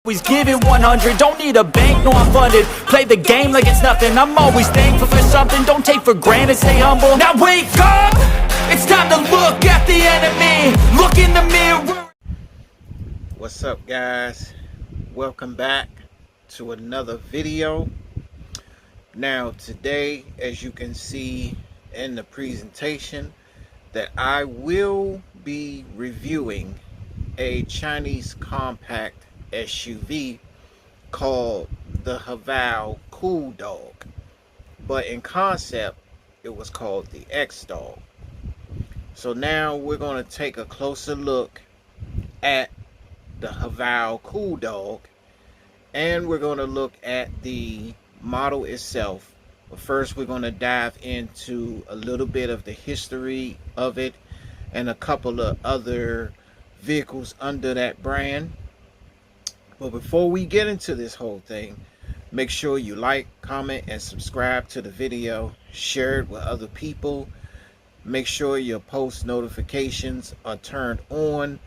Always give it 100, don't need a bank, no I'm funded. Play the game like it's nothing, I'm always thankful for something. Don't take for granted, stay humble. Now wake up, it's time to look at the enemy. Look in the mirror. What's up, guys? Welcome back to another video. Now today, as you can see in the presentation, that I will be reviewing a Chinese compact SUV called the Haval XDog, but in concept it was called the XDog. So now we're going to take a closer look at the Haval XDog, and we're going to look at the model itself. But first we're going to dive into a little bit of the history of it and a couple of other vehicles under that brand. But before we get into this whole thing, make sure you like, comment, and subscribe to the video. Share it with other people. Make sure your post notifications are turned on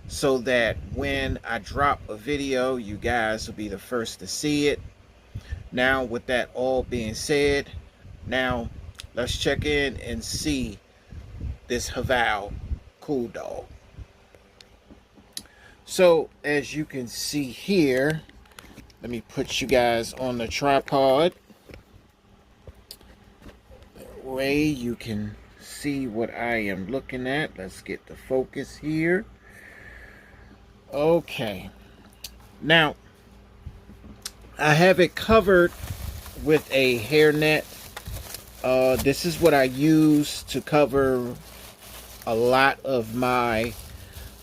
so that when I drop a video, you guys will be the first to see it. Now, with that all being said, now let's check in and see this Haval XDog. So as you can see here, let me put you guys on the tripod. That way you can see what I am looking at. Let's get the focus here. Okay. Now, I have it covered with a hairnet. This is what I use to cover a lot of my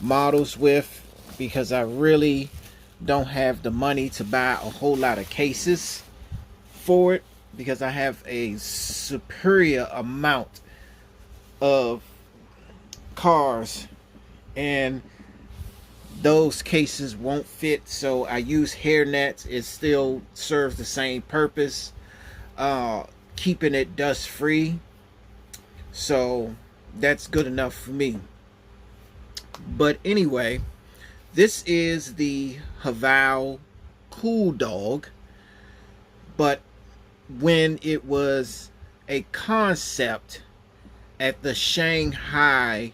models with, because I really don't have the money to buy a whole lot of cases for it, because I have a superior amount of cars and those cases won't fit. So I use hair nets. It still serves the same purpose, keeping it dust free. So that's good enough for me. But anyway, this is the Haval XDog, but when it was a concept at the Shanghai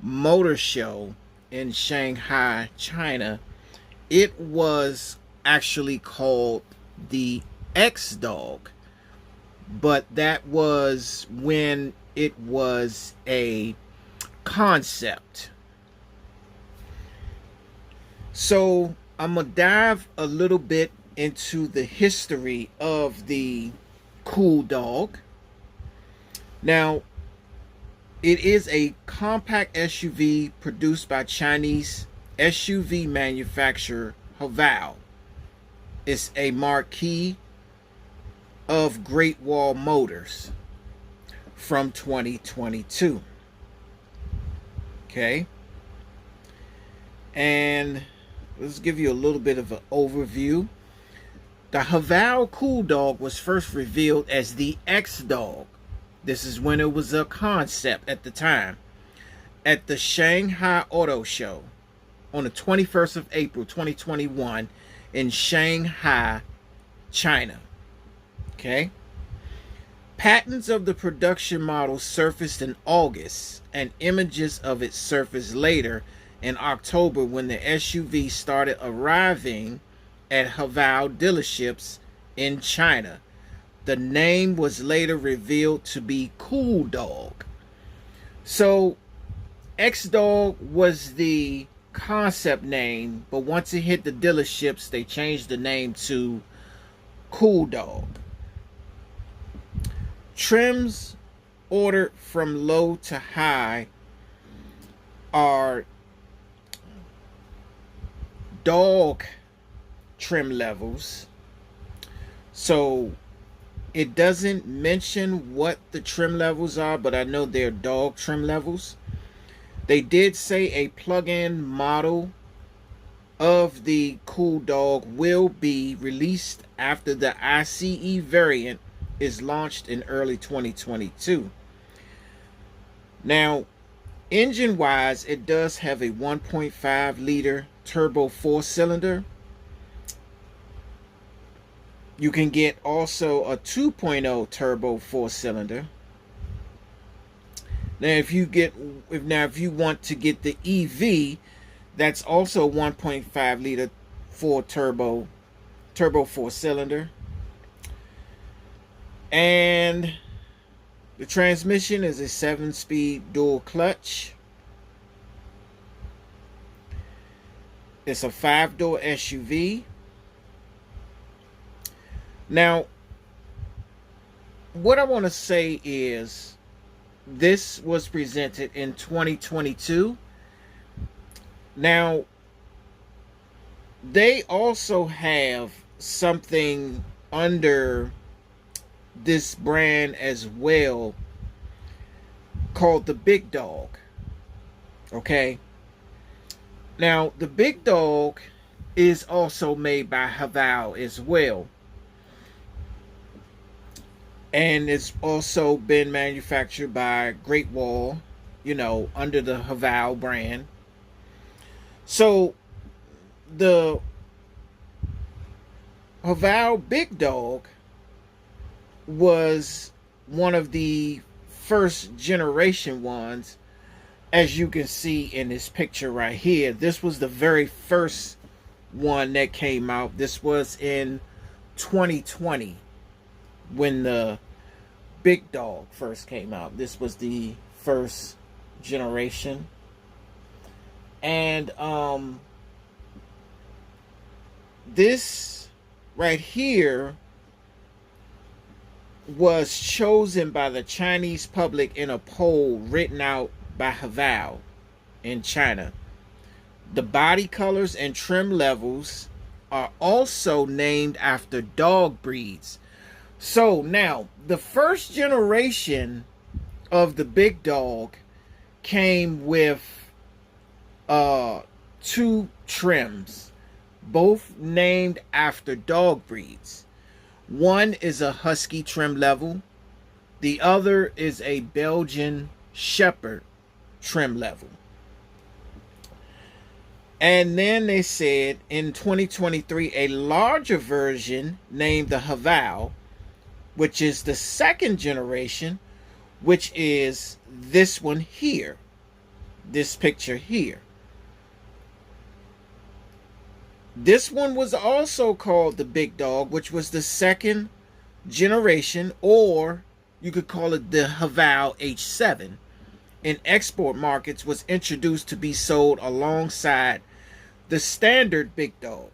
Motor Show in Shanghai, China, it was actually called the XDog, but that was when it was a concept. So I'm gonna dive a little bit into the history of the XDog. Now, it is a compact SUV produced by Chinese SUV manufacturer Haval. It's a marquee of Great Wall Motors from 2022. Okay, and let's give you a little bit of an overview. The Haval XDog was first revealed as the XDog. This is when it was a concept at the time, at the Shanghai Auto Show on the 21st of April 2021 in Shanghai, China. Okay. Patents of the production model surfaced in August, and images of it surfaced later in October when the SUV started arriving at Haval dealerships in China. The name was later revealed to be XDog. So XDog was the concept name, but once it hit the dealerships, they changed the name to XDog. Trims ordered from low to high are dog trim levels. So it doesn't mention what the trim levels are, but I know they're dog trim levels. They did say a plug-in model of the XDog will be released after the ICE variant is launched in early 2022. Now, engine wise, it does have a 1.5 liter turbo 4-cylinder You can get also a 2.0 turbo 4-cylinder. Now if you want to get the EV, that's also 1.5 liter 4 turbo 4-cylinder. And the transmission is a 7-speed dual clutch. It's a 5-door SUV. Now, what I want to say is this was presented in 2022. Now, they also have something under this brand as well called the Big Dog. Okay. Now, the Big Dog is also made by Haval as well. And it's also been manufactured by Great Wall, under the Haval brand. So, the Haval Big Dog was one of the first generation ones, as you can see in this picture right here. This was the very first one that came out. This was in 2020 when the Big Dog first came out. This was the first generation. And this right here was chosen by the Chinese public in a poll written out by Haval in China. The body colors and trim levels are also named after dog breeds. So now, the first generation of the Big Dog came with 2 trims, both named after dog breeds. One is a Husky trim level. The other is a Belgian Shepherd trim level. And then they said in 2023, a larger version named the Haval, which is the second generation, which is this one here, this picture here. This one was also called the Big Dog, which was the second generation, or you could call it the Haval H7. In export markets, was introduced to be sold alongside the standard Big Dog.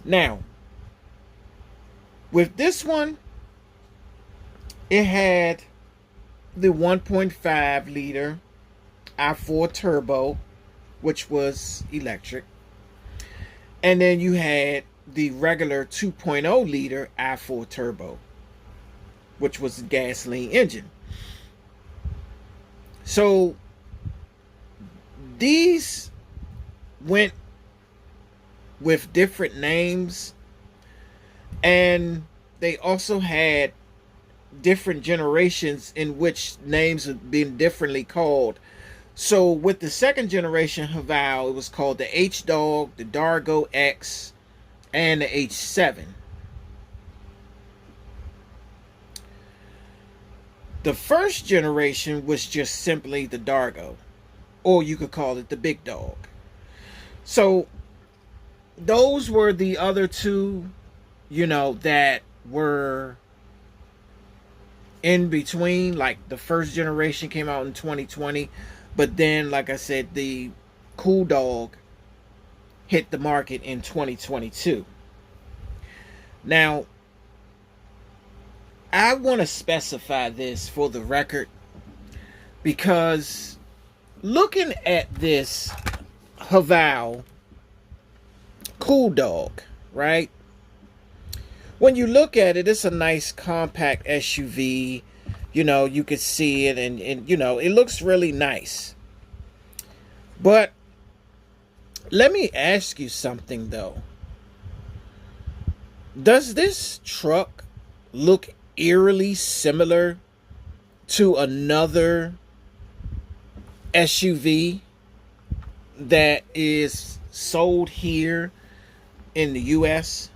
Now, with this one, it had the 1.5 liter i4 turbo, which was electric. And then you had the regular 2.0 liter i4 turbo, which was a gasoline engine. So these went with different names, and they also had different generations in which names have been differently called. So with the second generation Haval, it was called the XDog, the Dargo X, and the H7. The first generation was just simply the Dargo, or you could call it the Big Dog. So those were the other two, that were in between. Like the first generation came out in 2020, but then, like I said, the Cool Dog hit the market in 2022. Now, I want to specify this for the record, because looking at this Haval Cool Dog, right? When you look at it, it's a nice compact SUV. You could see it, and it looks really nice. But let me ask you something though. Does this truck look eerily similar to another SUV that is sold here in the US,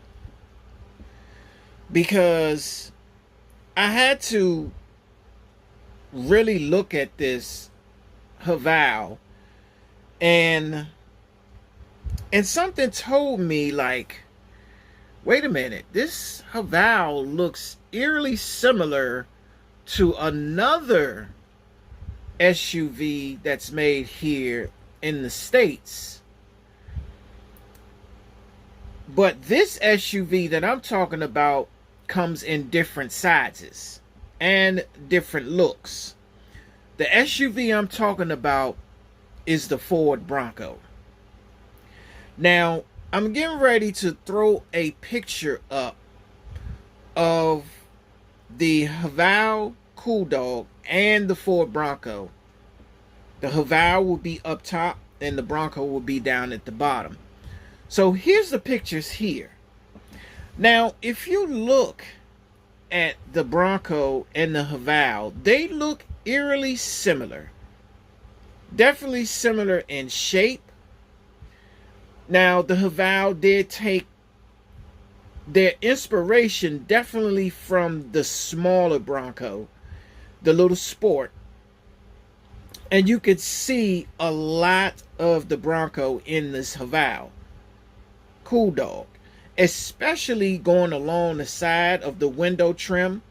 because I had to really look at this Haval, and something told me, like, wait a minute, this Haval looks eerily similar to another SUV that's made here in the States. But this SUV that I'm talking about comes in different sizes and different looks. The SUV I'm talking about is the Ford Bronco. Now, I'm getting ready to throw a picture up of the Haval Cool Dog and the Ford Bronco. The Haval will be up top and the Bronco will be down at the bottom. So here's the pictures here. Now, if you look at the Bronco and the Haval, they look eerily similar. Definitely similar in shape. Now, the Haval did take their inspiration definitely from the smaller Bronco, the little Sport. And you could see a lot of the Bronco in this Haval Cool Dog, especially going along the side of the window trim,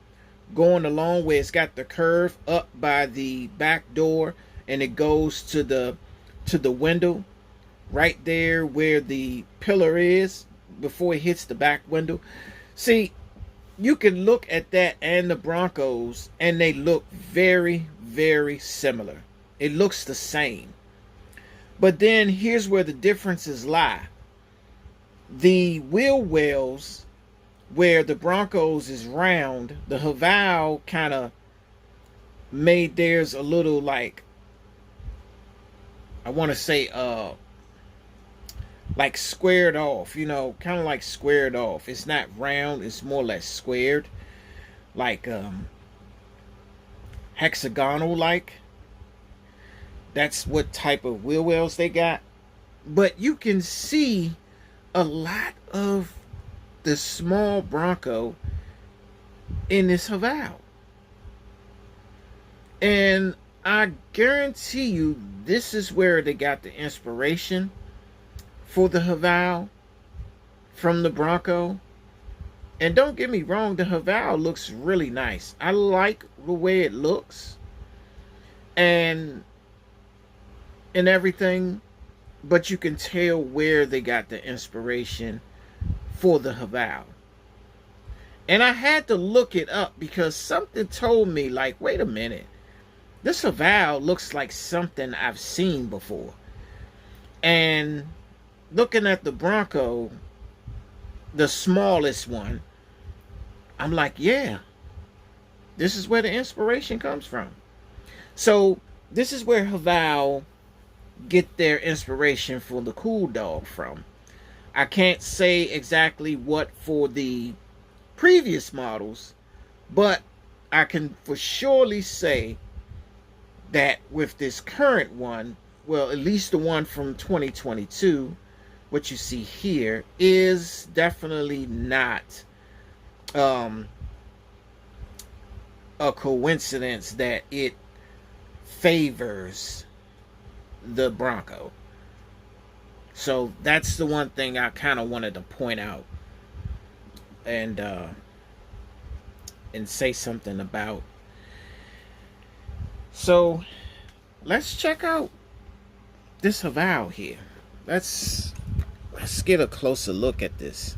going along where it's got the curve up by the back door and it goes to the window right there where the pillar is before it hits the back window. See, you can look at that and the Broncos and they look very, very similar. It looks the same. But then here's where the differences lie. The wheel wells, where the Broncos is round, the Haval kind of made theirs a little, like, I want to say like squared off, you know, kind of like squared off. It's not round, it's more or less squared, like hexagonal, like. That's what type of wheel wells they got. But you can see a lot of the small Bronco in this Haval. And I guarantee you this is where they got the inspiration for the Haval from the Bronco. And don't get me wrong, the Haval looks really nice. I like the way it looks and everything, but you can tell where they got the inspiration for the Haval. And I had to look it up because something told me, like, wait a minute, this Haval looks like something I've seen before. And looking at the Bronco, the smallest one, I'm like, yeah, this is where the inspiration comes from. So this is where Haval get their inspiration for the Cool Dog from. I can't say exactly what for the previous models, but I can for surely say that with this current one, well, at least the one from 2022, what you see here is definitely not a coincidence that it favors the Bronco. So that's the one thing I kind of wanted to point out and say something about. So let's check out this Haval here. Let's get a closer look at this.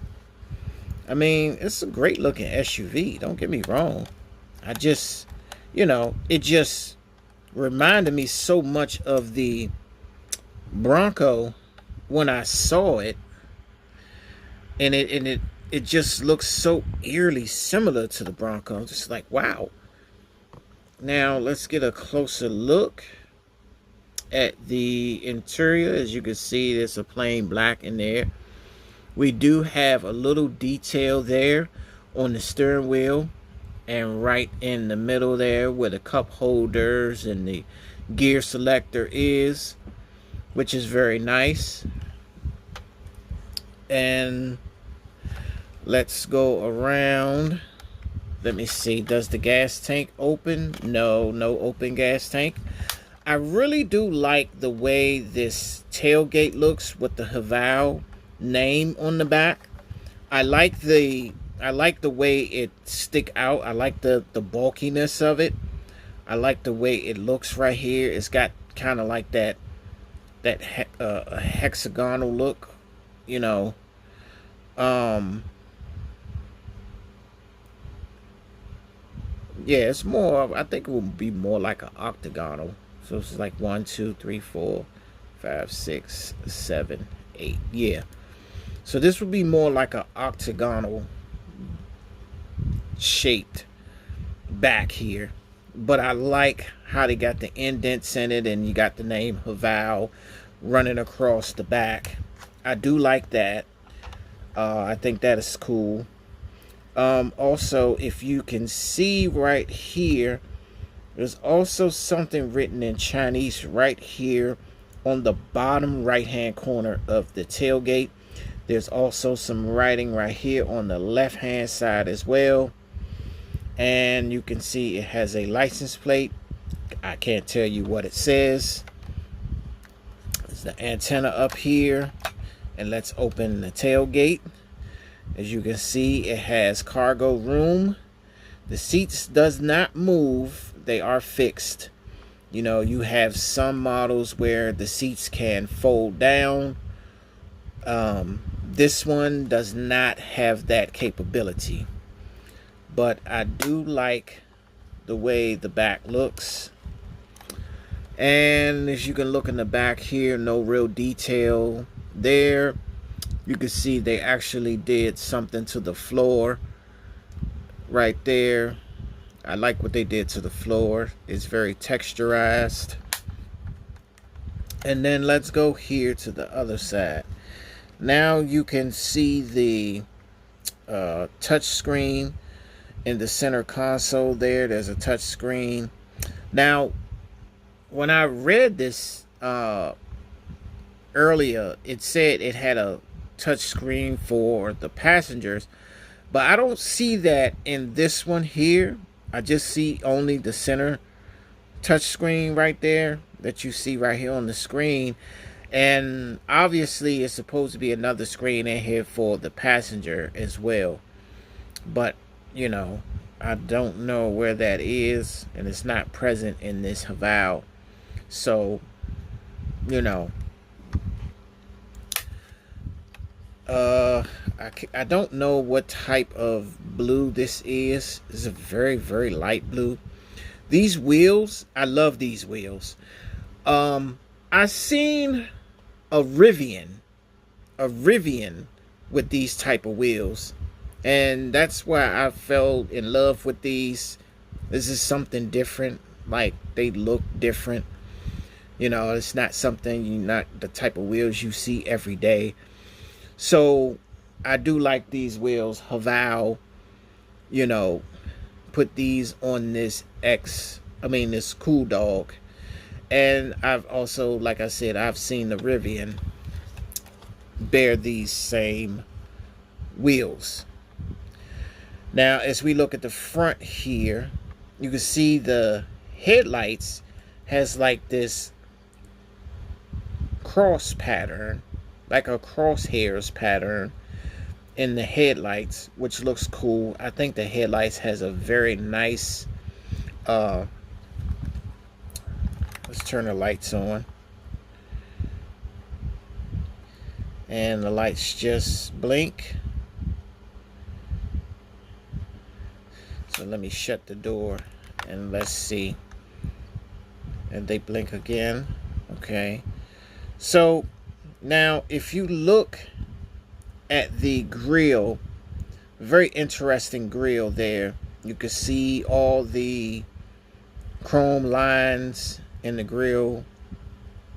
I mean, it's a great looking SUV, don't get me wrong. I just, you know, it just reminded me so much of the Bronco when I saw it, and it just looks so eerily similar to the Bronco. Just like, wow. Now let's get a closer look at the interior. As you can see, there's a plain black in there. We do have a little detail there on the steering wheel and right in the middle there where the cup holders and the gear selector is, which is very nice. And let's go around. Let me see. Does the gas tank open? No, no open gas tank. I really do like the way this tailgate looks with the Haval name on the back. I like the way it stick out. I like the bulkiness of it. I like the way it looks right here. It's got kind of like that hexagonal look, you know. Yeah, it's more, I think it would be more like an octagonal. So it's like 1, 2, 3, 4, 5, 6, 7, 8. Yeah. So this would be more like an octagonal shaped back here. But I like how they got the indents in it, and you got the name Haval running across the back. I do like that. I think that is cool. Also, if you can see right here, there's also something written in Chinese right here on the bottom right hand corner of the tailgate. There's also some writing right here on the left hand side as well. And you can see it has a license plate. I can't tell you what it says. There's the antenna up here. And let's open the tailgate. As you can see, it has cargo room. The seats does not move. They are fixed. You know, you have some models where the seats can fold down. This one does not have that capability. But I do like the way the back looks. And as you can look in the back here, no real detail there. You can see they actually did something to the floor right there. I like what they did to the floor. It's very texturized. And then let's go here to the other side. Now you can see the touch screen in the center console there. There's a touch screen. Now, when I read this earlier, it said it had a touch screen for the passengers, but I don't see that in this one here. I just see only the center touch screen right there that you see right here on the screen. And obviously it's supposed to be another screen in here for the passenger as well, but you know, I don't know where that is, and it's not present in this Haval. So, you know, I don't know what type of blue this is. It's a very, very light blue. These wheels, I love these wheels. I seen a Rivian with these type of wheels, and that's why I fell in love with these. This is something different. Like, they look different. You know, it's not something, not the type of wheels you see every day. So I do like these wheels. Haval, you know, put these on this this XDog. And I've also, like I said, I've seen the Rivian bear these same wheels. Now, as we look at the front here, you can see the headlights has like this cross pattern, like a crosshairs pattern in the headlights, which looks cool. I think the headlights has a very nice let's turn the lights on, and the lights just blink. So let me shut the door and let's see, and they blink again. Okay, so now if you look at the grill, very interesting grill there. You can see all the chrome lines in the grill,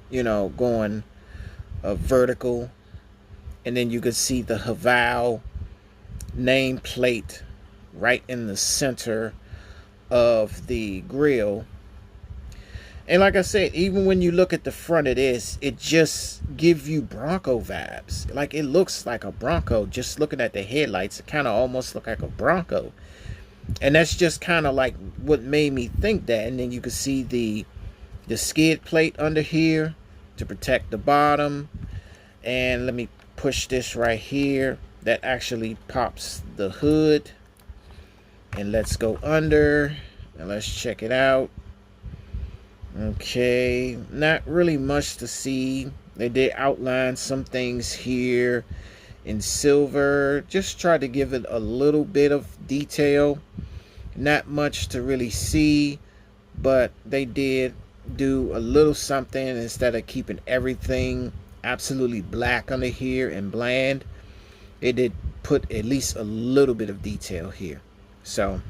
you know, going vertical. And then you can see the Haval nameplate right in the center of the grill. And like I said, even when you look at the front of this, it just gives you Bronco vibes. Like, it looks like a Bronco. Just looking at the headlights, it kind of almost look like a Bronco. And that's just kind of like what made me think that. And then you can see the skid plate under here to protect the bottom. And let me push this right here. That actually pops the hood. And let's go under and let's check it out. Okay, not really much to see. They did outline some things here in silver. Just try to give it a little bit of detail. Not much to really see, but they did do a little something. Instead of keeping everything absolutely black under here and bland, they did put at least a little bit of detail here. So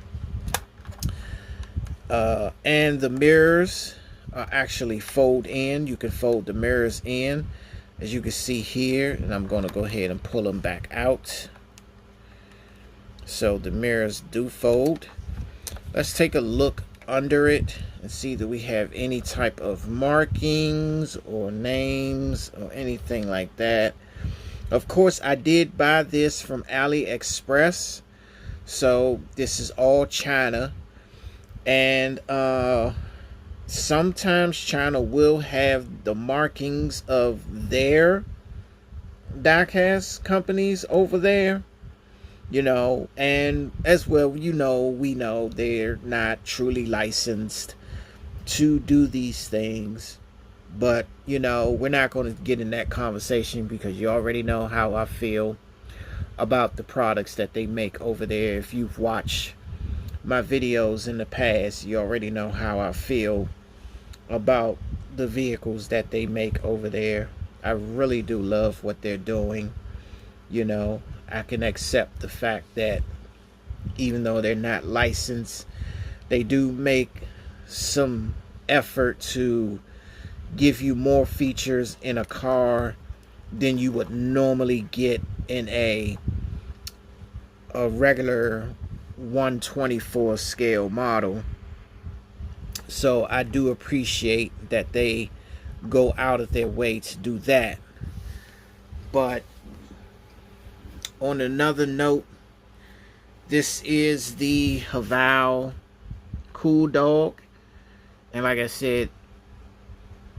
and the mirrors actually fold in. You can fold the mirrors in, as you can see here, and I'm going to go ahead and pull them back out. So the mirrors do fold. Let's take a look under it and see that we have any type of markings or names or anything like that. Of course, I did buy this from AliExpress, so this is all China. And sometimes China will have the markings of their diecast companies over there, you know, and as well, you know, we know they're not truly licensed to do these things. But, you know, we're not going to get in that conversation because you already know how I feel about the products that they make over there. If you've watched my videos in the past, you already know how I feel about the vehicles that they make over there. I really do love what they're doing. You know, I can accept the fact that even though they're not licensed, they do make some effort to give you more features in a car than you would normally get in a regular 1/24 scale model. So I do appreciate that they go out of their way to do that. But on another note, this is the Haval Cool Dog, and like I said,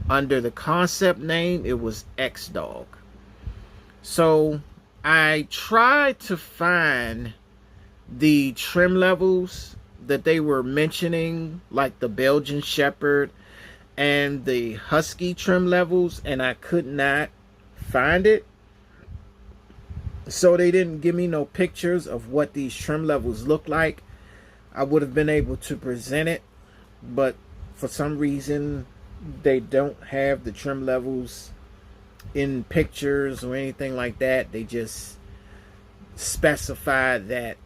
under the concept name, it was XDog. So I tried to find the trim levels that they were mentioning, like the Belgian Shepherd and the Husky trim levels, and I could not find it. So they didn't give me no pictures of what these trim levels look like. I would have been able to present it, but for some reason they don't have the trim levels in pictures or anything like that. They just specify that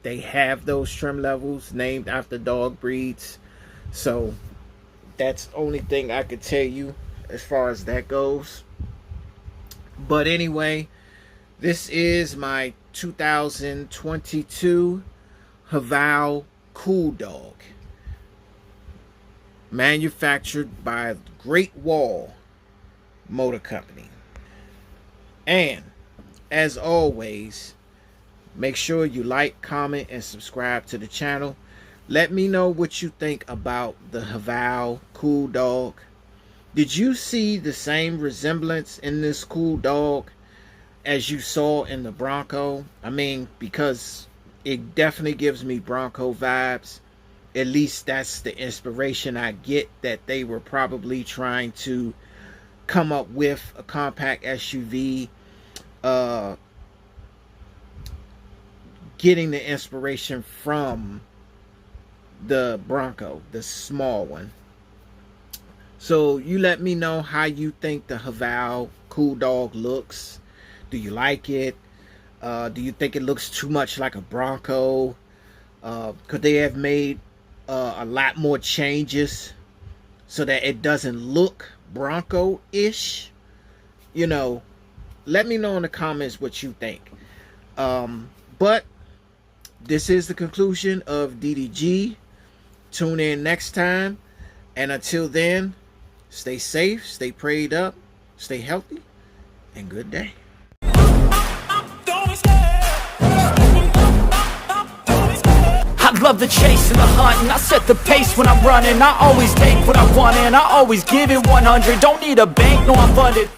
they have those trim levels named after dog breeds. So that's the only thing I could tell you as far as that goes. But anyway, this is my 2022 Haval Cool Dog, manufactured by Great Wall Motor Company. And as always, make sure you like, comment, and subscribe to the channel. Let me know what you think about the Haval Cool Dog. Did you see the same resemblance in this Cool Dog as you saw in the Bronco? I mean, because it definitely gives me Bronco vibes. At least that's the inspiration I get, that they were probably trying to come up with a compact SUV, getting the inspiration from the Bronco, the small one. So you let me know how you think the Haval Cool Dog looks. Do you like it? Do you think it looks too much like a Bronco? Could they have made a lot more changes so that it doesn't look Bronco-ish? You know, let me know in the comments what you think. But this is the conclusion of DDG. Tune in next time. And until then, stay safe, stay prayed up, stay healthy, and good day. I love the chase and the hunt, and I set the pace when I'm running. I always take what I want and I always give it 100. Don't need a bank, no I'm funded.